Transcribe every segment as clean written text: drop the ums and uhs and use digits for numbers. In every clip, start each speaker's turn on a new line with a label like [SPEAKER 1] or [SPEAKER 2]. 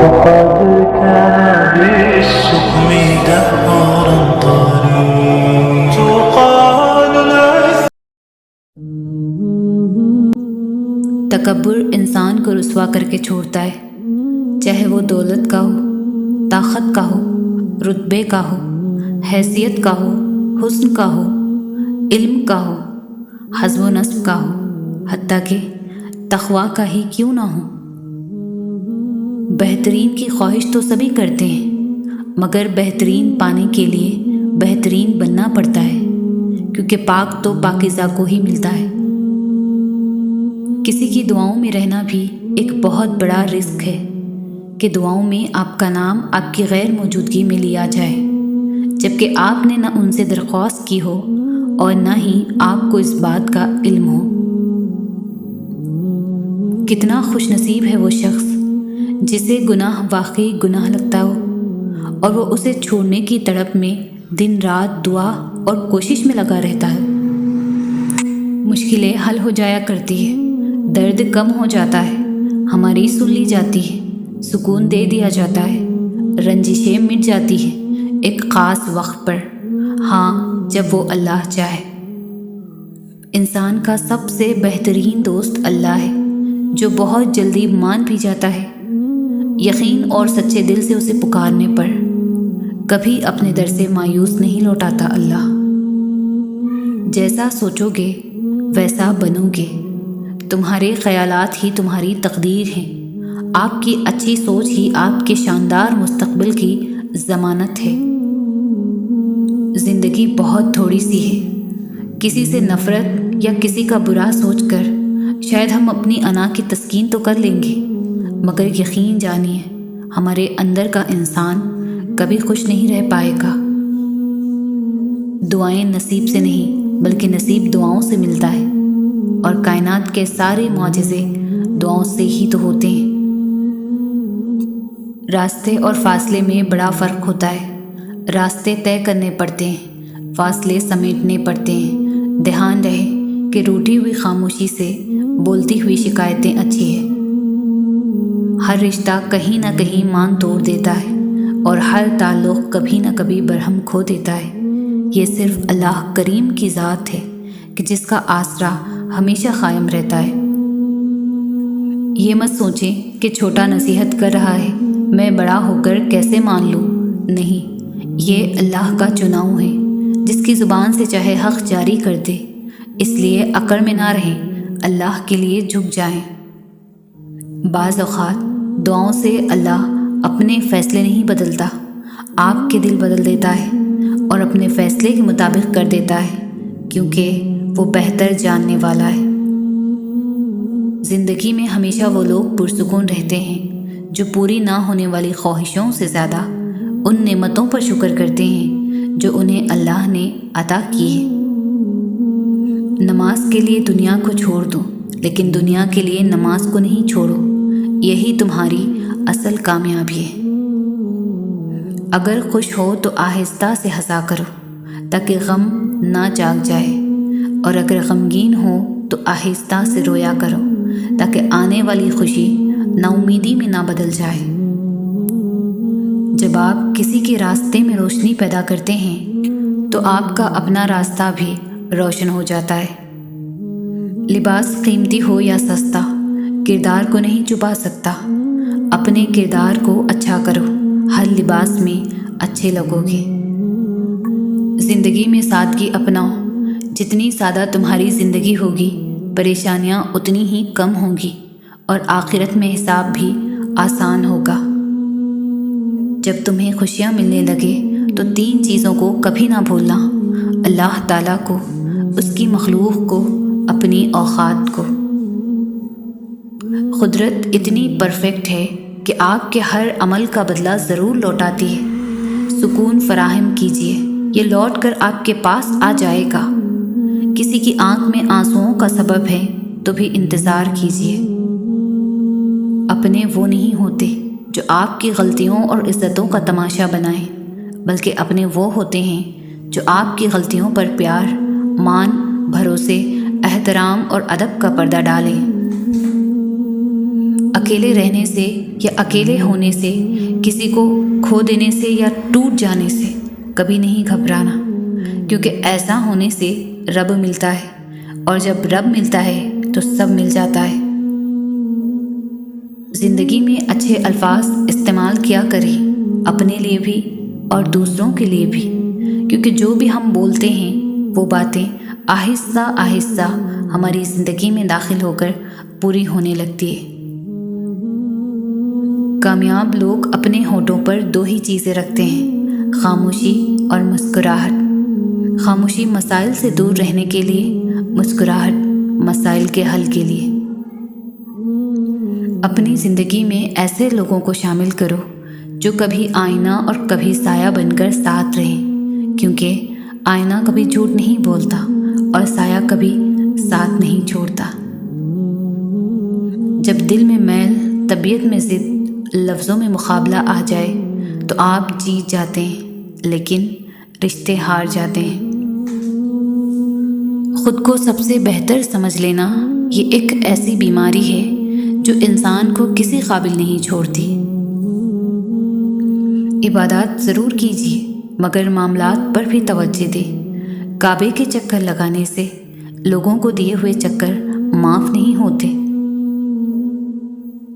[SPEAKER 1] وقد كان بالسقم دهرا طريق تقال العز.
[SPEAKER 2] تکبر انسان کو رسوا کر کے چھوڑتا ہے، چاہے وہ دولت کا ہو، طاقت کا ہو، رتبے کا ہو، حیثیت کا ہو، حسن کا ہو، علم کا ہو، حسب و نسب کا ہو، حتیٰ کہ تقویٰ کا ہی کیوں نہ ہو۔ بہترین کی خواہش تو سبھی کرتے ہیں، مگر بہترین پانے کے لیے بہترین بننا پڑتا ہے، کیونکہ پاک تو پاکیزہ کو ہی ملتا ہے۔ کسی کی دعاؤں میں رہنا بھی ایک بہت بڑا رزق ہے کہ دعاؤں میں آپ کا نام آپ کی غیر موجودگی میں لیا جائے، جبکہ آپ نے نہ ان سے درخواست کی ہو اور نہ ہی آپ کو اس بات کا علم ہو۔ کتنا خوش نصیب ہے وہ شخص جسے گناہ واقعی گناہ لگتا ہو اور وہ اسے چھوڑنے کی تڑپ میں دن رات دعا اور کوشش میں لگا رہتا ہے۔ مشکلیں حل ہو جایا کرتی ہے، درد کم ہو جاتا ہے، ہماری سن لی جاتی ہے، سکون دے دیا جاتا ہے، رنجشیں مٹ جاتی ہیں ایک خاص وقت پر، ہاں جب وہ اللہ چاہے۔ انسان کا سب سے بہترین دوست اللہ ہے، جو بہت جلدی مان بھی جاتا ہے، یقین اور سچے دل سے اسے پکارنے پر کبھی اپنے در سے مایوس نہیں لوٹاتا۔ اللہ جیسا سوچو گے ویسا بنو گے، تمہارے خیالات ہی تمہاری تقدیر ہیں، آپ کی اچھی سوچ ہی آپ کے شاندار مستقبل کی ضمانت ہے۔ زندگی بہت تھوڑی سی ہے، کسی سے نفرت یا کسی کا برا سوچ کر شاید ہم اپنی انا کی تسکین تو کر لیں گے، مگر یقین جانیے ہمارے اندر کا انسان کبھی خوش نہیں رہ پائے گا۔ دعائیں نصیب سے نہیں بلکہ نصیب دعاؤں سے ملتا ہے، اور کائنات کے سارے معجزے دعاؤں سے ہی تو ہوتے ہیں۔ راستے اور فاصلے میں بڑا فرق ہوتا ہے، راستے طے کرنے پڑتے ہیں، فاصلے سمیٹنے پڑتے ہیں۔ دھیان رہے کہ روٹھی ہوئی خاموشی سے بولتی ہوئی شکایتیں اچھی ہیں۔ ہر رشتہ کہیں نہ کہیں مان توڑ دیتا ہے، اور ہر تعلق کبھی نہ کبھی برہم کھو دیتا ہے۔ یہ صرف اللہ کریم کی ذات ہے کہ جس کا آسرا ہمیشہ قائم رہتا ہے۔ یہ مت سوچیں کہ چھوٹا نصیحت کر رہا ہے، میں بڑا ہو کر کیسے مان لوں۔ نہیں، یہ اللہ کا چناؤ ہے، جس کی زبان سے چاہے حق جاری کر دے۔ اس لیے اکڑ میں نہ رہیں، اللہ کے لیے جھک جائیں۔ بعض اوقات دعاؤں سے اللہ اپنے فیصلے نہیں بدلتا، آپ کے دل بدل دیتا ہے اور اپنے فیصلے کے مطابق کر دیتا ہے، کیونکہ وہ بہتر جاننے والا ہے۔ زندگی میں ہمیشہ وہ لوگ پرسکون رہتے ہیں جو پوری نہ ہونے والی خواہشوں سے زیادہ ان نعمتوں پر شکر کرتے ہیں جو انہیں اللہ نے عطا کی ہے۔ نماز کے لیے دنیا کو چھوڑ دو، لیکن دنیا کے لیے نماز کو نہیں چھوڑو، یہی تمہاری اصل کامیابی ہے۔ اگر خوش ہو تو آہستہ سے ہنسا کرو تاکہ غم نہ جاگ جائے، اور اگر غمگین ہو تو آہستہ سے رویا کرو تاکہ آنے والی خوشی نا امیدی میں نہ بدل جائے۔ جب آپ کسی کے راستے میں روشنی پیدا کرتے ہیں تو آپ کا اپنا راستہ بھی روشن ہو جاتا ہے۔ لباس قیمتی ہو یا سستا، کردار کو نہیں چھپا سکتا۔ اپنے کردار کو اچھا کرو، ہر لباس میں اچھے لگو گے۔ زندگی میں سادگی اپناؤ، جتنی سادہ تمہاری زندگی ہوگی پریشانیاں اتنی ہی کم ہوں گی، اور آخرت میں حساب بھی آسان ہوگا۔ جب تمہیں خوشیاں ملنے لگے تو 3 چیزوں کو کبھی نہ بھولنا: اللہ تعالیٰ کو، اس کی مخلوق کو، اپنی اوقات کو۔ قدرت اتنی پرفیکٹ ہے کہ آپ کے ہر عمل کا بدلہ ضرور لوٹاتی ہے۔ سکون فراہم کیجیے، یہ لوٹ کر آپ کے پاس آ جائے گا۔ کسی کی آنکھ میں آنسوؤں کا سبب ہے تو بھی انتظار کیجیے۔ اپنے وہ نہیں ہوتے جو آپ کی غلطیوں اور عزتوں کا تماشا بنائیں، بلکہ اپنے وہ ہوتے ہیں جو آپ کی غلطیوں پر پیار، مان، بھروسے، احترام اور ادب کا پردہ ڈالیں۔ اکیلے رہنے سے یا اکیلے ہونے سے، کسی کو کھو دینے سے یا ٹوٹ جانے سے کبھی نہیں گھبرانا، کیونکہ ایسا ہونے سے رب ملتا ہے، اور جب رب ملتا ہے تو سب مل جاتا ہے۔ زندگی میں اچھے الفاظ استعمال کیا کریں، اپنے لیے بھی اور دوسروں کے لیے بھی، کیونکہ جو بھی ہم بولتے ہیں وہ باتیں آہستہ آہستہ ہماری زندگی میں داخل ہو کر پوری ہونے لگتی ہے۔ کامیاب لوگ اپنے ہونٹوں پر 2 ہی چیزیں رکھتے ہیں، خاموشی اور مسکراہٹ۔ خاموشی مسائل سے دور رہنے کے لیے، مسکراہٹ مسائل کے حل کے لیے۔ اپنی زندگی میں ایسے لوگوں کو شامل کرو جو کبھی آئینہ اور کبھی سایہ بن کر ساتھ رہیں، کیونکہ آئینہ کبھی جھوٹ نہیں بولتا اور سایہ کبھی ساتھ نہیں چھوڑتا۔ جب دل میں میل، طبیعت میں ضد، لفظوں میں مقابلہ آ جائے تو آپ جیت جاتے ہیں، لیکن رشتے ہار جاتے ہیں۔ خود کو سب سے بہتر سمجھ لینا یہ ایک ایسی بیماری ہے جو انسان کو کسی قابل نہیں چھوڑتی۔ عبادات ضرور کیجیے مگر معاملات پر بھی توجہ دیں۔ کعبے کے چکر لگانے سے لوگوں کو دیے ہوئے چکر معاف نہیں ہوتے۔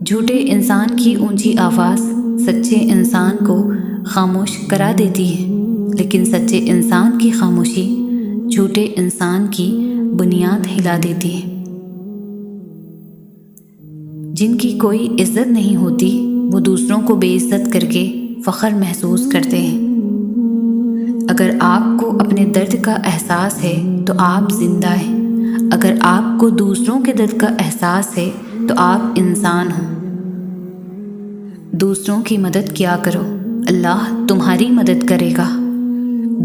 [SPEAKER 2] جھوٹے انسان کی اونچی آواز سچے انسان کو خاموش کرا دیتی ہے، لیکن سچے انسان کی خاموشی جھوٹے انسان کی بنیاد ہلا دیتی ہے۔ جن کی کوئی عزت نہیں ہوتی وہ دوسروں کو بے عزت کر کے فخر محسوس کرتے ہیں۔ اگر آپ کو اپنے درد کا احساس ہے تو آپ زندہ ہیں، اگر آپ کو دوسروں کے درد کا احساس ہے تو آپ انسان ہو۔ دوسروں کی مدد کیا کرو، اللہ تمہاری مدد کرے گا۔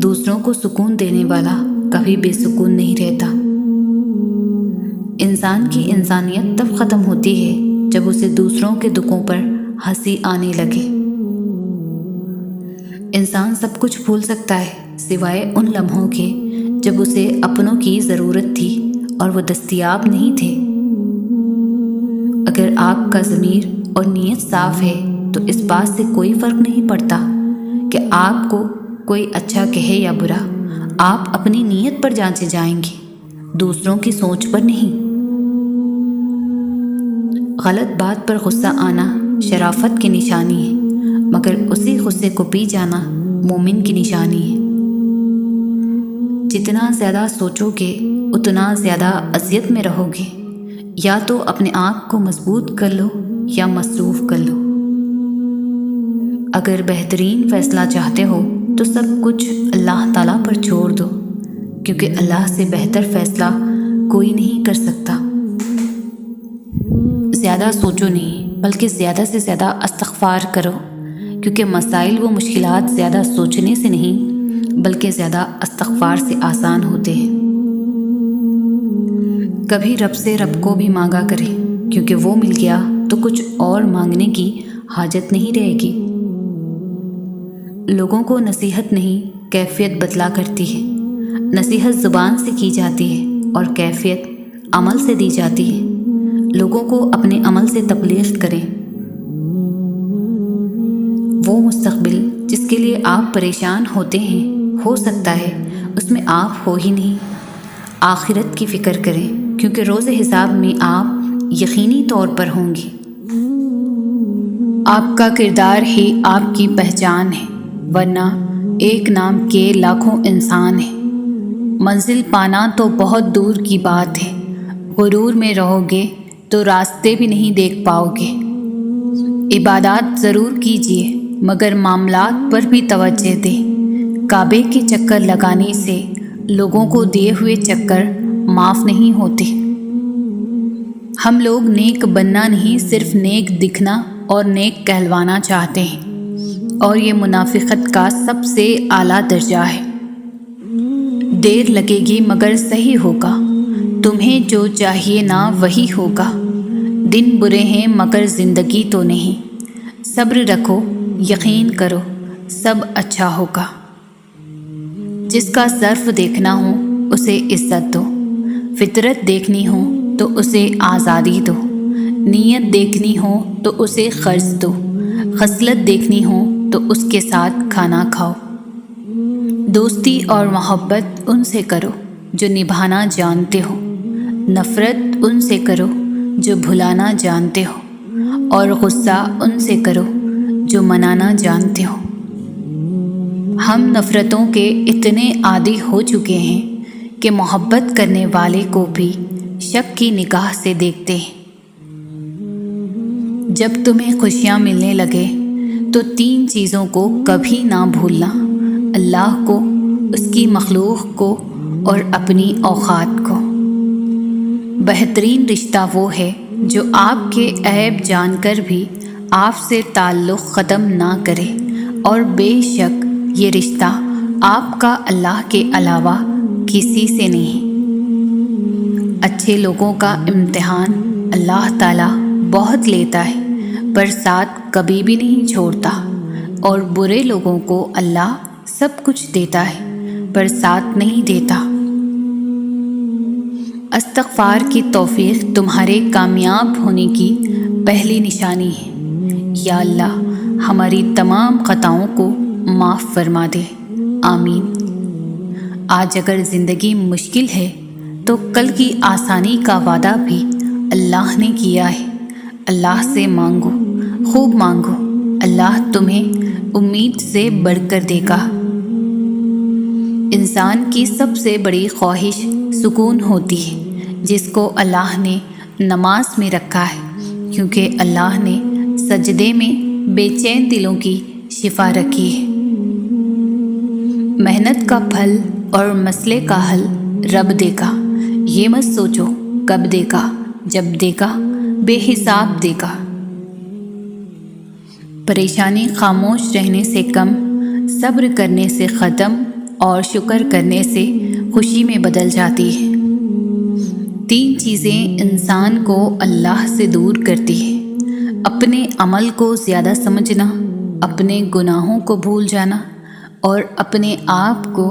[SPEAKER 2] دوسروں کو سکون دینے والا کبھی بے سکون نہیں رہتا۔ انسان کی انسانیت تب ختم ہوتی ہے جب اسے دوسروں کے دکھوں پر ہنسی آنے لگے۔ انسان سب کچھ بھول سکتا ہے سوائے ان لمحوں کے جب اسے اپنوں کی ضرورت تھی اور وہ دستیاب نہیں تھے۔ اگر آپ کا ضمیر اور نیت صاف ہے تو اس بات سے کوئی فرق نہیں پڑتا کہ آپ کو کوئی اچھا کہے یا برا، آپ اپنی نیت پر جانچے جائیں گے، دوسروں کی سوچ پر نہیں۔ غلط بات پر غصہ آنا شرافت کی نشانی ہے، مگر اسی غصے کو پی جانا مومن کی نشانی ہے۔ جتنا زیادہ سوچو گے اتنا زیادہ اذیت میں رہو گے۔ یا تو اپنے آپ کو مضبوط کر لو یا مصروف کر لو۔ اگر بہترین فیصلہ چاہتے ہو تو سب کچھ اللہ تعالیٰ پر چھوڑ دو، کیونکہ اللہ سے بہتر فیصلہ کوئی نہیں کر سکتا۔ زیادہ سوچو نہیں بلکہ زیادہ سے زیادہ استغفار کرو، کیونکہ مسائل و مشکلات زیادہ سوچنے سے نہیں بلکہ زیادہ استغفار سے آسان ہوتے ہیں۔ کبھی رب سے رب کو بھی مانگا کریں، کیونکہ وہ مل گیا تو کچھ اور مانگنے کی حاجت نہیں رہے گی۔ لوگوں کو نصیحت نہیں کیفیت بتلا کرتی ہے۔ نصیحت زبان سے کی جاتی ہے اور کیفیت عمل سے دی جاتی ہے۔ لوگوں کو اپنے عمل سے تبلیغ کریں۔ وہ مستقبل جس کے لیے آپ پریشان ہوتے ہیں ہو سکتا ہے اس میں آپ ہو ہی نہیں۔ آخرت کی فکر کریں، کیونکہ روز حساب میں آپ یقینی طور پر ہوں گے۔ آپ کا کردار ہی آپ کی پہچان ہے، ورنہ ایک نام کے لاکھوں انسان ہیں۔ منزل پانا تو بہت دور کی بات ہے، غرور میں رہو گے تو راستے بھی نہیں دیکھ پاؤ گے۔ عبادات ضرور کیجیے مگر معاملات پر بھی توجہ دیں۔ کعبے کے چکر لگانے سے لوگوں کو دیے ہوئے چکر معاف نہیں ہوتے۔ ہم لوگ نیک بننا نہیں صرف نیک دکھنا اور نیک کہلوانا چاہتے ہیں، اور یہ منافقت کا سب سے اعلیٰ درجہ ہے۔ دیر لگے گی مگر صحیح ہوگا، تمہیں جو چاہیے نا وہی ہوگا۔ دن برے ہیں مگر زندگی تو نہیں۔ صبر رکھو، یقین کرو، سب اچھا ہوگا۔ جس کا ظرف دیکھنا ہو اسے عزت دو، فطرت دیکھنی ہو تو اسے آزادی دو۔ نیت دیکھنی ہو تو اسے قرض دو، خصلت دیکھنی ہو تو اس کے ساتھ کھانا کھاؤ۔ دوستی اور محبت ان سے کرو جو نبھانا جانتے ہو، نفرت ان سے کرو جو بھلانا جانتے ہو، اور غصہ ان سے کرو جو منانا جانتے ہو۔ ہم نفرتوں کے اتنے عادی ہو چکے ہیں کہ محبت کرنے والے کو بھی شک کی نگاہ سے دیکھتے ہیں۔ جب تمہیں خوشیاں ملنے لگے تو 3 چیزوں کو کبھی نہ بھولنا: اللہ کو، اس کی مخلوق کو اور اپنی اوقات کو۔ بہترین رشتہ وہ ہے جو آپ کے عیب جان کر بھی آپ سے تعلق ختم نہ کرے، اور بے شک یہ رشتہ آپ کا اللہ کے علاوہ کسی سے نہیں۔ اچھے لوگوں کا امتحان اللہ تعالیٰ بہت لیتا ہے پر ساتھ کبھی بھی نہیں چھوڑتا، اور برے لوگوں کو اللہ سب کچھ دیتا ہے پر ساتھ نہیں دیتا۔ استغفار کی توفیق تمہارے کامیاب ہونے کی پہلی نشانی ہے۔ یا اللہ ہماری تمام خطاؤں کو معاف فرما دے، آمین۔ آج اگر زندگی مشکل ہے تو کل کی آسانی کا وعدہ بھی اللہ نے کیا ہے۔ اللہ سے مانگو، خوب مانگو، اللہ تمہیں امید سے بڑھ کر دے گا۔ انسان کی سب سے بڑی خواہش سکون ہوتی ہے، جس کو اللہ نے نماز میں رکھا ہے، کیونکہ اللہ نے سجدے میں بے چین دلوں کی شفا رکھی ہے۔ محنت کا پھل اور مسئلے کا حل رب دے گا، یہ مت سوچو کب دے گا، جب دے گا بے حساب دے گا۔ پریشانی خاموش رہنے سے کم، صبر کرنے سے ختم، اور شکر کرنے سے خوشی میں بدل جاتی ہے۔ 3 چیزیں انسان کو اللہ سے دور کرتی ہے: اپنے عمل کو زیادہ سمجھنا، اپنے گناہوں کو بھول جانا، اور اپنے آپ کو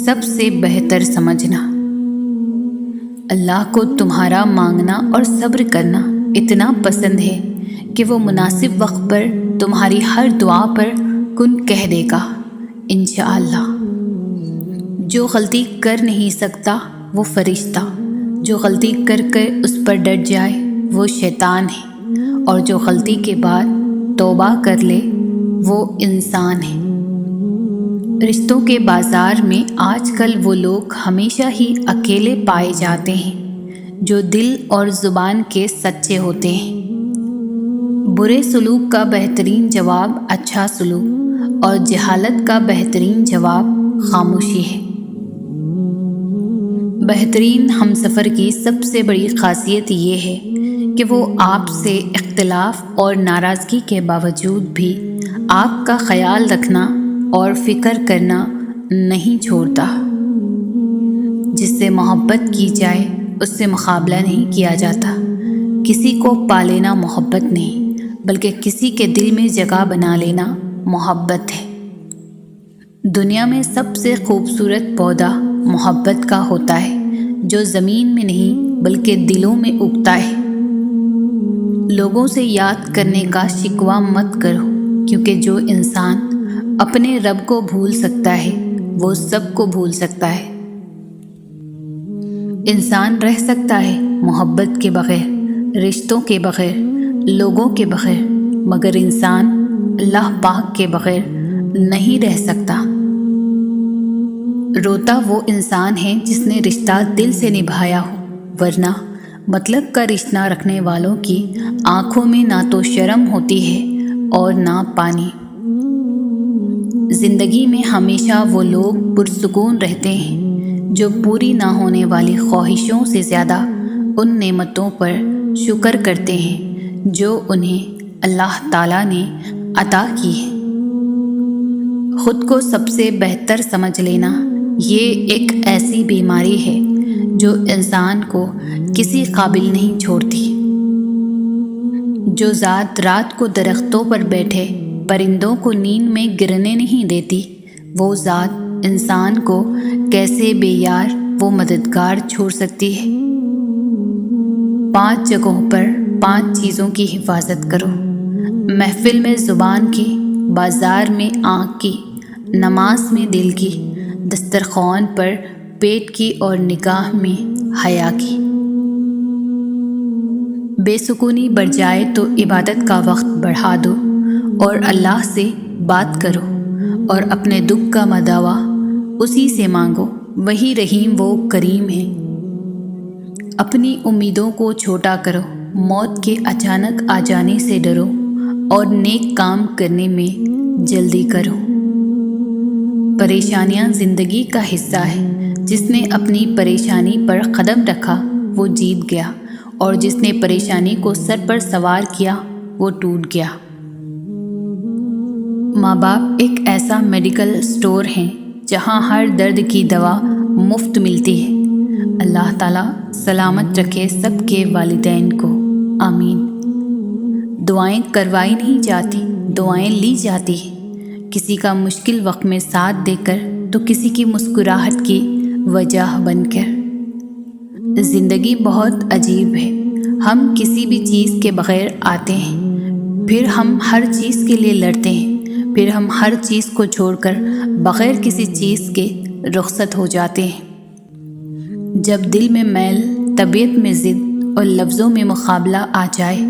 [SPEAKER 2] سب سے بہتر سمجھنا۔ اللہ کو تمہارا مانگنا اور صبر کرنا اتنا پسند ہے کہ وہ مناسب وقت پر تمہاری ہر دعا پر کن کہہ دے گا، انشاءاللہ۔ جو غلطی کر نہیں سکتا وہ فرشتہ، جو غلطی کر کے اس پر ڈٹ جائے وہ شیطان ہے، اور جو غلطی کے بعد توبہ کر لے وہ انسان ہے۔ رشتوں کے بازار میں آج کل وہ لوگ ہمیشہ ہی اکیلے پائے جاتے ہیں جو دل اور زبان کے سچے ہوتے ہیں۔ برے سلوک کا بہترین جواب اچھا سلوک، اور جہالت کا بہترین جواب خاموشی ہے۔ بہترین ہمسفر کی سب سے بڑی خاصیت یہ ہے کہ وہ آپ سے اختلاف اور ناراضگی کے باوجود بھی آپ کا خیال رکھنا اور فکر کرنا نہیں چھوڑتا۔ جس سے محبت کی جائے اس سے مقابلہ نہیں کیا جاتا۔ کسی کو پا لینا محبت نہیں، بلکہ کسی کے دل میں جگہ بنا لینا محبت ہے۔ دنیا میں سب سے خوبصورت پودا محبت کا ہوتا ہے، جو زمین میں نہیں بلکہ دلوں میں اگتا ہے۔ لوگوں سے یاد کرنے کا شکوہ مت کرو، کیونکہ جو انسان اپنے رب کو بھول سکتا ہے وہ سب کو بھول سکتا ہے۔ انسان رہ سکتا ہے محبت کے بغیر، رشتوں کے بغیر، لوگوں کے بغیر، مگر انسان اللہ پاک کے بغیر نہیں رہ سکتا۔ روتا وہ انسان ہے جس نے رشتہ دل سے نبھایا ہو، ورنہ مطلب کا رشتہ رکھنے والوں کی آنکھوں میں نہ تو شرم ہوتی ہے اور نہ پانی۔ زندگی میں ہمیشہ وہ لوگ پرسکون رہتے ہیں جو پوری نہ ہونے والی خواہشوں سے زیادہ ان نعمتوں پر شکر کرتے ہیں جو انہیں اللہ تعالیٰ نے عطا کی ہے۔ خود کو سب سے بہتر سمجھ لینا یہ ایک ایسی بیماری ہے جو انسان کو کسی قابل نہیں چھوڑتی۔ جو ذات رات کو درختوں پر بیٹھے پرندوں کو نیند میں گرنے نہیں دیتی، وہ ذات انسان کو کیسے بے یار و مددگار چھوڑ سکتی ہے۔ 5 جگہوں پر 5 چیزوں کی حفاظت کرو۔ محفل میں زبان کی، بازار میں آنکھ کی، نماز میں دل کی، دسترخوان پر پیٹ کی اور نگاہ میں حیا کی۔ بے سکونی بڑھ جائے تو عبادت کا وقت بڑھا دو اور اللہ سے بات کرو اور اپنے دکھ کا مداوا اسی سے مانگو، وہی رحیم و کریم ہے۔ اپنی امیدوں کو چھوٹا کرو، موت کے اچانک آ جانے سے ڈرو اور نیک کام کرنے میں جلدی کرو۔ پریشانیاں زندگی کا حصہ ہے، جس نے اپنی پریشانی پر قدم رکھا وہ جیت گیا، اور جس نے پریشانی کو سر پر سوار کیا وہ ٹوٹ گیا۔ ماں باپ ایک ایسا میڈیکل اسٹور ہے جہاں ہر درد کی دوا مفت ملتی ہے۔ اللہ تعالیٰ سلامت رکھے سب کے والدین کو، آمین۔ دعائیں کروائی نہیں جاتی، دعائیں لی جاتی ہیں۔ کسی کا مشکل وقت میں ساتھ دے کر تو کسی کی مسکراہٹ کی وجہ بن کر۔ زندگی بہت عجیب ہے، ہم کسی بھی چیز کے بغیر آتے ہیں، پھر ہم ہر چیز کے لیے لڑتے ہیں، پھر ہم ہر چیز کو چھوڑ کر بغیر کسی چیز کے رخصت ہو جاتے ہیں۔ جب دل میں میل، طبیعت میں ضد اور لفظوں میں مقابلہ آ جائے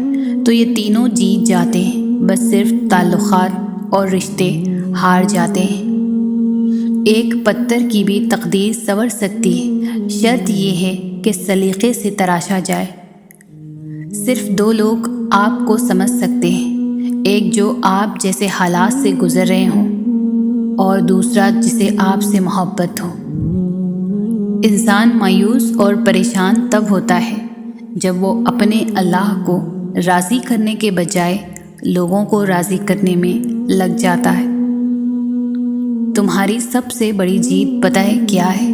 [SPEAKER 2] تو یہ تینوں جیت جاتے ہیں، بس صرف تعلقات اور رشتے ہار جاتے ہیں۔ ایک پتھر کی بھی تقدیر سنور سکتی ہے، شرط یہ ہے کہ سلیقے سے تراشا جائے۔ صرف 2 لوگ آپ کو سمجھ سکتے ہیں، ایک جو آپ جیسے حالات سے گزر رہے ہوں اور دوسرا جسے آپ سے محبت ہو۔ انسان مایوس اور پریشان تب ہوتا ہے جب وہ اپنے اللہ کو راضی کرنے کے بجائے لوگوں کو راضی کرنے میں لگ جاتا ہے۔ تمہاری سب سے بڑی جیت پتہ ہے کیا ہے؟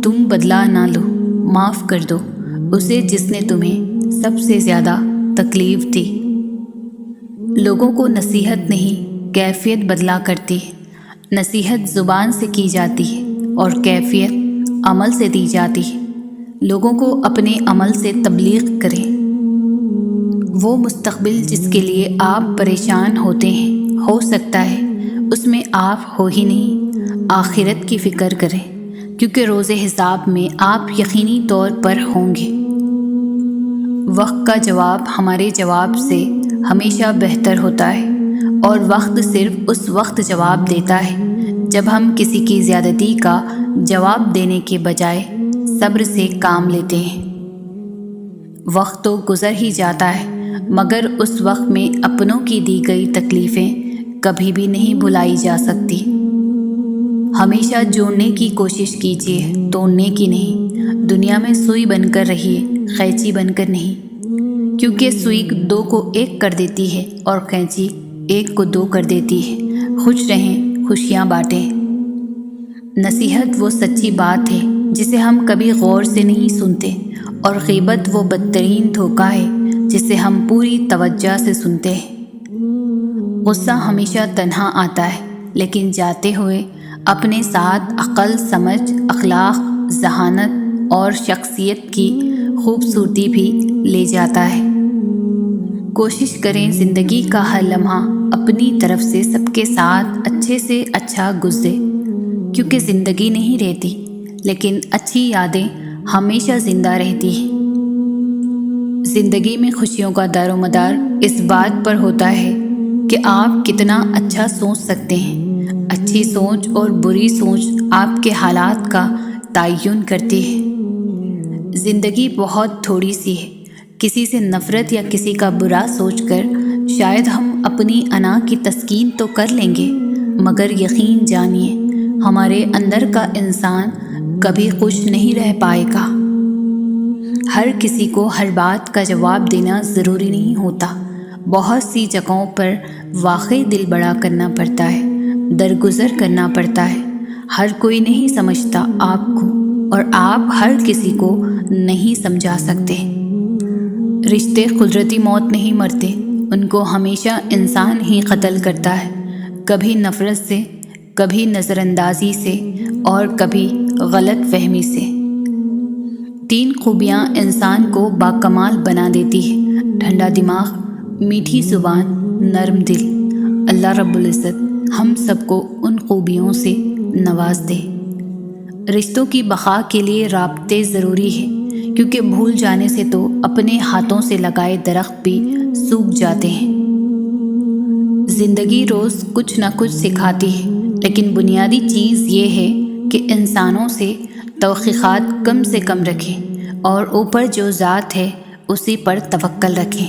[SPEAKER 2] تم بدلہ نہ لو، معاف کر دو اسے جس نے تمہیں سب سے زیادہ تکلیف دی۔ لوگوں کو نصیحت نہیں، کیفیت بدلا کرتی ہے۔ نصیحت زبان سے کی جاتی ہے اور کیفیت عمل سے دی جاتی ہے۔ لوگوں کو اپنے عمل سے تبلیغ کریں۔ وہ مستقبل جس کے لیے آپ پریشان ہوتے ہیں، ہو سکتا ہے اس میں آپ ہو ہی نہیں۔ آخرت کی فکر کریں، کیونکہ روز حساب میں آپ یقینی طور پر ہوں گے۔ وقت کا جواب ہمارے جواب سے ہمیشہ بہتر ہوتا ہے، اور وقت صرف اس وقت جواب دیتا ہے جب ہم کسی کی زیادتی کا جواب دینے کے بجائے صبر سے کام لیتے ہیں۔ وقت تو گزر ہی جاتا ہے، مگر اس وقت میں اپنوں کی دی گئی تکلیفیں کبھی بھی نہیں بھلائی جا سکتی۔ ہمیشہ جوڑنے کی کوشش کیجیے، توڑنے کی نہیں۔ دنیا میں سوئی بن کر رہیے، قینچی بن کر نہیں، کیونکہ سوئی 2 کو 1 کر دیتی ہے اور قینچی 1 کو 2 کر دیتی ہے۔ خوش رہیں، خوشیاں بانٹیں۔ نصیحت وہ سچی بات ہے جسے ہم کبھی غور سے نہیں سنتے، اور غیبت وہ بدترین دھوکہ ہے جسے ہم پوری توجہ سے سنتے ہیں۔ غصہ ہمیشہ تنہا آتا ہے، لیکن جاتے ہوئے اپنے ساتھ عقل، سمجھ، اخلاق، ذہانت اور شخصیت کی خوبصورتی بھی لے جاتا ہے۔ کوشش کریں زندگی کا ہر لمحہ اپنی طرف سے سب کے ساتھ اچھے سے اچھا گزرے، کیونکہ زندگی نہیں رہتی، لیکن اچھی یادیں ہمیشہ زندہ رہتی ہیں۔ زندگی میں خوشیوں کا دار و مدار اس بات پر ہوتا ہے کہ آپ کتنا اچھا سوچ سکتے ہیں۔ اچھی سوچ اور بری سوچ آپ کے حالات کا تعین کرتی ہے۔ زندگی بہت تھوڑی سی ہے، کسی سے نفرت یا کسی کا برا سوچ کر شاید ہم اپنی انا کی تسکین تو کر لیں گے، مگر یقین جانیے ہمارے اندر کا انسان کبھی خوش نہیں رہ پائے گا۔ ہر کسی کو ہر بات کا جواب دینا ضروری نہیں ہوتا۔ بہت سی جگہوں پر واقعی دل بڑا کرنا پڑتا ہے، درگزر کرنا پڑتا ہے۔ ہر کوئی نہیں سمجھتا آپ کو، اور آپ ہر کسی کو نہیں سمجھا سکتے۔ رشتے قدرتی موت نہیں مرتے، ان کو ہمیشہ انسان ہی قتل کرتا ہے، کبھی نفرت سے، کبھی نظر اندازی سے، اور کبھی غلط فہمی سے۔ 3 خوبیاں انسان کو باکمال بنا دیتی ہے: ٹھنڈا دماغ، میٹھی زبان، نرم دل۔ اللہ رب العزت ہم سب کو ان خوبیوں سے نواز دے۔ رشتوں کی بقا کے لیے رابطے ضروری ہے، کیونکہ بھول جانے سے تو اپنے ہاتھوں سے لگائے درخت بھی سوکھ جاتے ہیں۔ زندگی روز کچھ نہ کچھ سکھاتی ہے، لیکن بنیادی چیز یہ ہے کہ انسانوں سے توقعات کم سے کم رکھیں اور اوپر جو ذات ہے اسی پر توکل رکھیں۔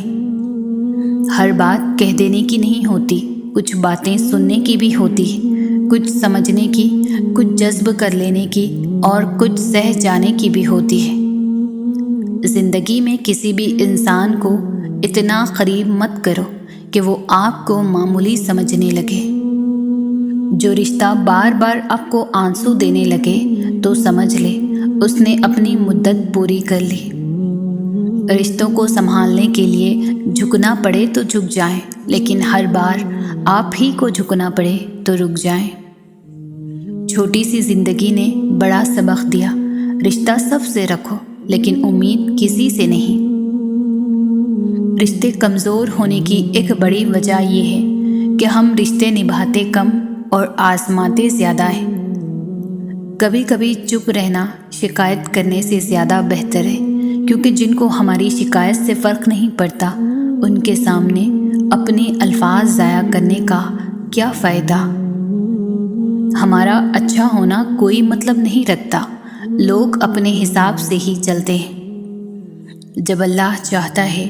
[SPEAKER 2] ہر بات کہہ دینے کی نہیں ہوتی، کچھ باتیں سننے کی بھی ہوتی ہے، کچھ سمجھنے کی، کچھ جذب کر لینے کی اور کچھ سہ جانے کی بھی ہوتی ہے۔ زندگی میں کسی بھی انسان کو اتنا قریب مت کرو کہ وہ آپ کو معمولی سمجھنے لگے۔ جو رشتہ بار بار آپ کو آنسو دینے لگے تو سمجھ لے اس نے اپنی مدت پوری کر لی۔ رشتوں کو سنبھالنے کے لیے جھکنا پڑے تو جھک جائیں، لیکن ہر بار آپ ہی کو جھکنا پڑے تو رک جائیں۔ چھوٹی سی زندگی نے بڑا سبق دیا، رشتہ سب سے رکھو لیکن امید کسی سے نہیں۔ رشتے کمزور ہونے کی ایک بڑی وجہ یہ ہے کہ ہم رشتے نبھاتے کم اور آزماتے زیادہ ہیں۔ کبھی کبھی چپ رہنا شکایت کرنے سے زیادہ بہتر ہے، کیونکہ جن کو ہماری شکایت سے فرق نہیں پڑتا ان کے سامنے اپنے الفاظ ضائع کرنے کا کیا فائدہ۔ ہمارا اچھا ہونا کوئی مطلب نہیں رکھتا، لوگ اپنے حساب سے ہی چلتے ہیں۔ جب اللہ چاہتا ہے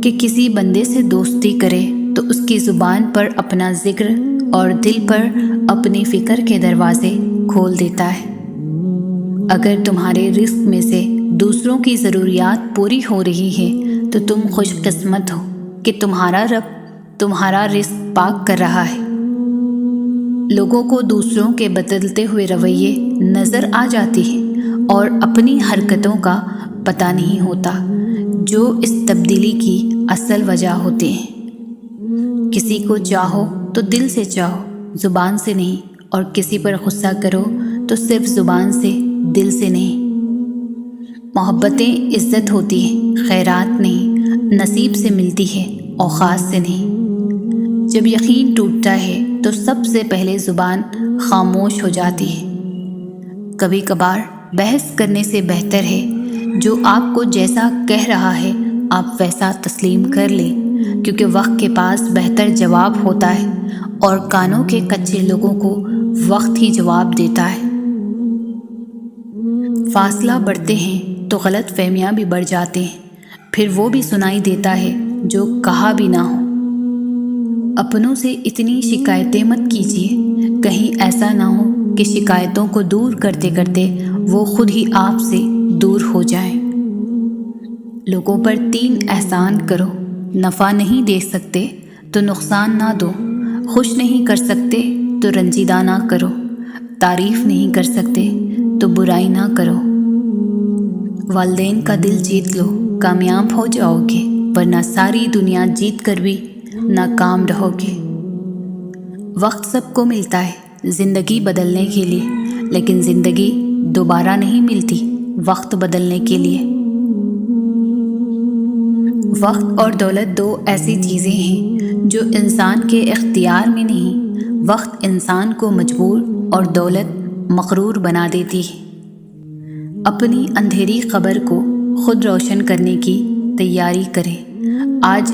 [SPEAKER 2] کہ کسی بندے سے دوستی کرے تو اس کی زبان پر اپنا ذکر اور دل پر اپنی فکر کے دروازے کھول دیتا ہے۔ اگر تمہارے رزق میں سے دوسروں کی ضروریات پوری ہو رہی ہے تو تم خوش قسمت ہو کہ تمہارا رب تمہارا رزق پاک کر رہا ہے۔ لوگوں کو دوسروں کے بدلتے ہوئے رویے نظر آ جاتی ہیں اور اپنی حرکتوں کا پتہ نہیں ہوتا جو اس تبدیلی کی اصل وجہ ہوتے ہیں۔ کسی کو چاہو تو دل سے چاہو، زبان سے نہیں، اور کسی پر غصہ کرو تو صرف زبان سے، دل سے نہیں۔ محبتیں عزت ہوتی ہے، خیرات نہیں، نصیب سے ملتی ہے، اوقات سے نہیں۔ جب یقین ٹوٹتا ہے تو سب سے پہلے زبان خاموش ہو جاتی ہے۔ کبھی کبھار بحث کرنے سے بہتر ہے جو آپ کو جیسا کہہ رہا ہے آپ ویسا تسلیم کر لیں، کیونکہ وقت کے پاس بہتر جواب ہوتا ہے اور کانوں کے کچے لوگوں کو وقت ہی جواب دیتا ہے۔ فاصلہ بڑھتے ہیں تو غلط فہمیاں بھی بڑھ جاتے ہیں، پھر وہ بھی سنائی دیتا ہے جو کہا بھی نہ ہو۔ اپنوں سے اتنی شکایتیں مت کیجیے، کہیں ایسا نہ ہو کہ شکایتوں کو دور کرتے کرتے وہ خود ہی آپ سے دور ہو جائیں۔ لوگوں پر 3 احسان کرو، نفع نہیں دے سکتے تو نقصان نہ دو، خوش نہیں کر سکتے تو رنجیدہ نہ کرو، تعریف نہیں کر سکتے تو برائی نہ کرو۔ والدین کا دل جیت لو، کامیاب ہو جاؤ گے، ورنہ ساری دنیا جیت کر بھی ناکام رہو گے۔ وقت سب کو ملتا ہے زندگی بدلنے کے لیے، لیکن زندگی دوبارہ نہیں ملتی وقت بدلنے کے لیے۔ وقت اور دولت 2 ایسی چیزیں ہیں جو انسان کے اختیار میں نہیں، وقت انسان کو مجبور اور دولت مغرور بنا دیتی ہے۔ اپنی اندھیری قبر کو خود روشن کرنے کی تیاری کریں۔ آج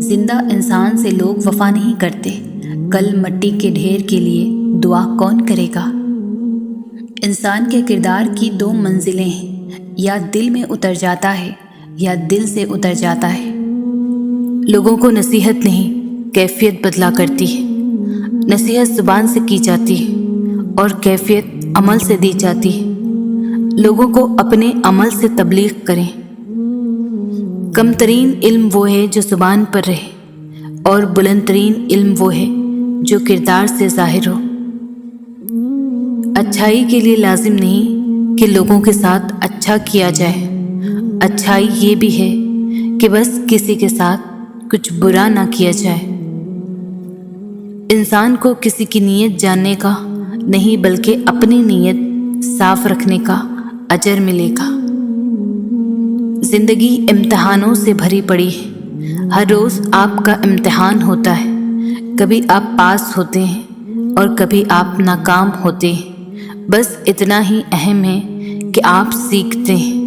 [SPEAKER 2] زندہ انسان سے لوگ وفا نہیں کرتے، کل مٹی کے ڈھیر کے لیے دعا کون کرے گا؟ انسان کے کردار کی 2 منزلیں ہیں، یا دل میں اتر جاتا ہے یا دل سے اتر جاتا ہے۔ لوگوں کو نصیحت نہیں، کیفیت بدلا کرتی ہے۔ نصیحت زبان سے کی جاتی ہے اور کیفیت عمل سے دی جاتی ہے۔ لوگوں کو اپنے عمل سے تبلیغ کریں۔ کم ترین علم وہ ہے جو زبان پر رہے، اور بلند ترین علم وہ ہے جو کردار سے ظاہر ہو۔ اچھائی کے لیے لازم نہیں کہ لوگوں کے ساتھ اچھا کیا جائے، اچھائی یہ بھی ہے کہ بس کسی کے ساتھ کچھ برا نہ کیا جائے۔ انسان کو کسی کی نیت جاننے کا نہیں بلکہ اپنی نیت صاف رکھنے کا اجر ملے گا۔ زندگی امتحانوں سے بھری پڑی ہے، ہر روز آپ کا امتحان ہوتا ہے، کبھی آپ پاس ہوتے ہیں اور کبھی آپ ناکام ہوتے ہیں، بس اتنا ہی اہم ہے کہ آپ سیکھتے ہیں۔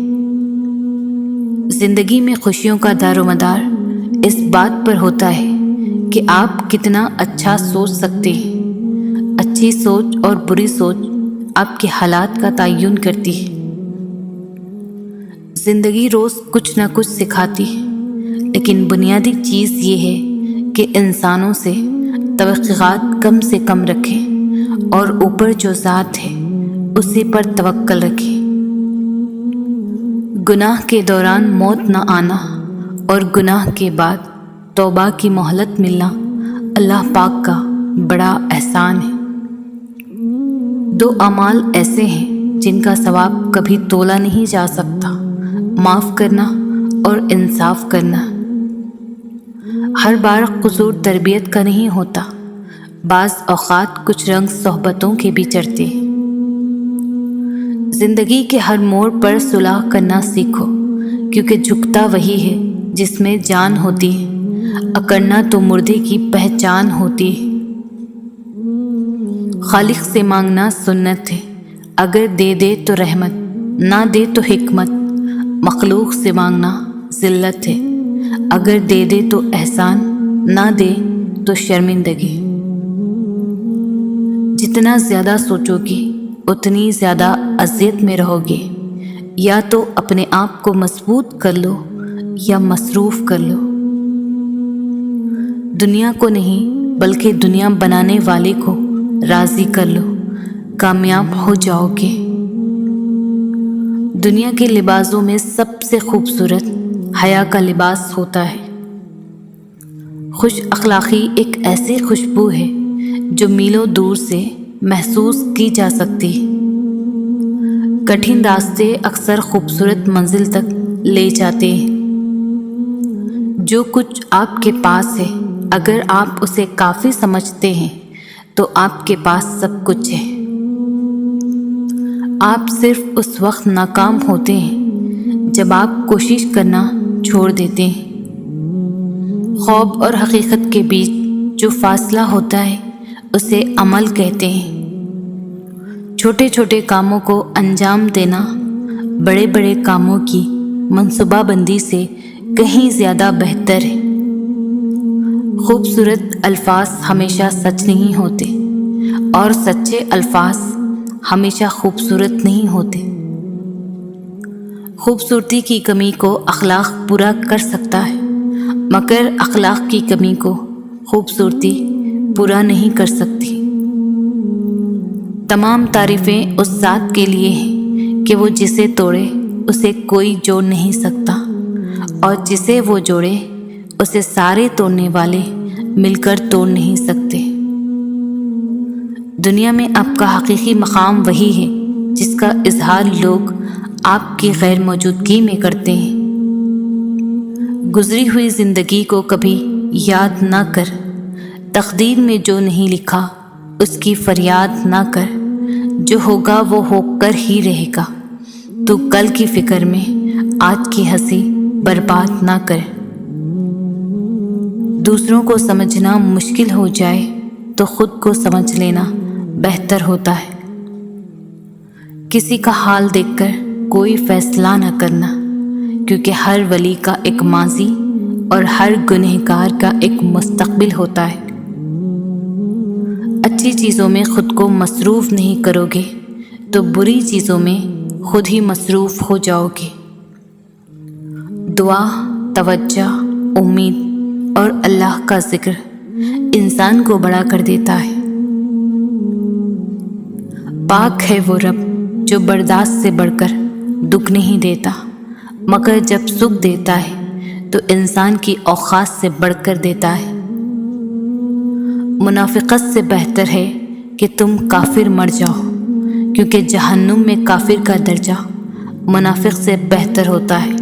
[SPEAKER 2] زندگی میں خوشیوں کا دار و مدار اس بات پر ہوتا ہے کہ آپ کتنا اچھا سوچ سکتے ہیں۔ اچھی سوچ اور بری سوچ آپ کے حالات کا تعین کرتی ہے۔ زندگی روز کچھ نہ کچھ سکھاتی ہے، لیکن بنیادی چیز یہ ہے کہ انسانوں سے توقعات کم سے کم رکھیں اور اوپر جو ذات ہے اسی پر توکل رکھیں۔ گناہ کے دوران موت نہ آنا اور گناہ کے بعد توبہ کی مہلت ملنا اللہ پاک کا بڑا احسان ہے۔ دو اعمال ایسے ہیں جن کا ثواب کبھی تولا نہیں جا سکتا، معاف کرنا اور انصاف کرنا۔ ہر بار قصور تربیت کا نہیں ہوتا، بعض اوقات کچھ رنگ صحبتوں کے بھی چڑھتے ہیں۔ زندگی کے ہر موڑ پر صلح کرنا سیکھو، کیونکہ جھکتا وہی ہے جس میں جان ہوتی ہے، اکڑنا تو مردے کی پہچان ہوتی ہے۔ خالق سے مانگنا سنت ہے، اگر دے دے تو رحمت، نہ دے تو حکمت۔ مخلوق سے مانگنا ذلت ہے، اگر دے دے تو احسان، نہ دے تو شرمندگی۔ جتنا زیادہ سوچو گے اتنی زیادہ اذیت میں رہو گے۔ یا تو اپنے آپ کو مضبوط کر لو یا مصروف کر لو۔ دنیا کو نہیں بلکہ دنیا بنانے والے کو راضی کر لو، کامیاب ہو جاؤ گے۔ دنیا کے لباسوں میں سب سے خوبصورت حیا کا لباس ہوتا ہے۔ خوش اخلاقی ایک ایسی خوشبو ہے جو میلوں دور سے محسوس کی جا سکتی ہے۔ کٹھن راستے اکثر خوبصورت منزل تک لے جاتے ہیں۔ جو کچھ آپ کے پاس ہے، اگر آپ اسے کافی سمجھتے ہیں تو آپ کے پاس سب کچھ ہے۔ آپ صرف اس وقت ناکام ہوتے ہیں جب آپ کوشش کرنا چھوڑ دیتے ہیں۔ خواب اور حقیقت کے بیچ جو فاصلہ ہوتا ہے اسے عمل کہتے ہیں۔ چھوٹے چھوٹے کاموں کو انجام دینا بڑے بڑے کاموں کی منصوبہ بندی سے کہیں زیادہ بہتر ہے۔ خوبصورت الفاظ ہمیشہ سچ نہیں ہوتے اور سچے الفاظ ہمیشہ خوبصورت نہیں ہوتے۔ خوبصورتی کی کمی کو اخلاق پورا کر سکتا ہے، مگر اخلاق کی کمی کو خوبصورتی پورا نہیں کر سکتی۔ تمام تعریفیں اس ذات کے لیے ہیں کہ وہ جسے توڑے اسے کوئی جوڑ نہیں سکتا، اور جسے وہ جوڑے اسے سارے توڑنے والے مل کر توڑ نہیں سکتے۔ دنیا میں آپ کا حقیقی مقام وہی ہے جس کا اظہار لوگ آپ کی غیر موجودگی میں کرتے ہیں۔ گزری ہوئی زندگی کو کبھی یاد نہ کر، تقدیر میں جو نہیں لکھا اس کی فریاد نہ کر، جو ہوگا وہ ہو کر ہی رہے گا۔ تو کل کی فکر میں آج کی ہنسی برباد نہ کر۔ دوسروں کو سمجھنا مشکل ہو جائے تو خود کو سمجھ لینا بہتر ہوتا ہے۔ کسی کا حال دیکھ کر کوئی فیصلہ نہ کرنا، کیونکہ ہر ولی کا ایک ماضی اور ہر گنہگار کا ایک مستقبل ہوتا ہے۔ اچھی چیزوں میں خود کو مصروف نہیں کرو گے تو بری چیزوں میں خود ہی مصروف ہو جاؤ گے۔ دعا، توجہ، امید اور اللہ کا ذکر انسان کو بڑا کر دیتا ہے۔ پاک ہے وہ رب جو برداشت سے بڑھ کر دکھ نہیں دیتا، مگر جب سکھ دیتا ہے تو انسان کی اوقات سے بڑھ کر دیتا ہے۔ منافقت سے بہتر ہے کہ تم کافر مر جاؤ، کیونکہ جہنم میں کافر کا درجہ منافق سے بہتر ہوتا ہے۔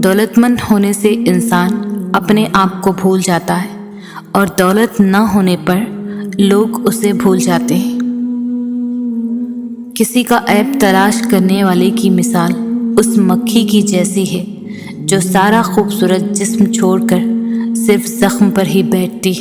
[SPEAKER 2] دولت مند ہونے سے انسان اپنے آپ کو بھول جاتا ہے، اور دولت نہ ہونے پر لوگ اسے بھول جاتے ہیں۔ کسی کا عیب تلاش کرنے والے کی مثال اس مکھی کی جیسی ہے جو سارا خوبصورت جسم چھوڑ کر صرف زخم پر ہی بیٹھتی ہے۔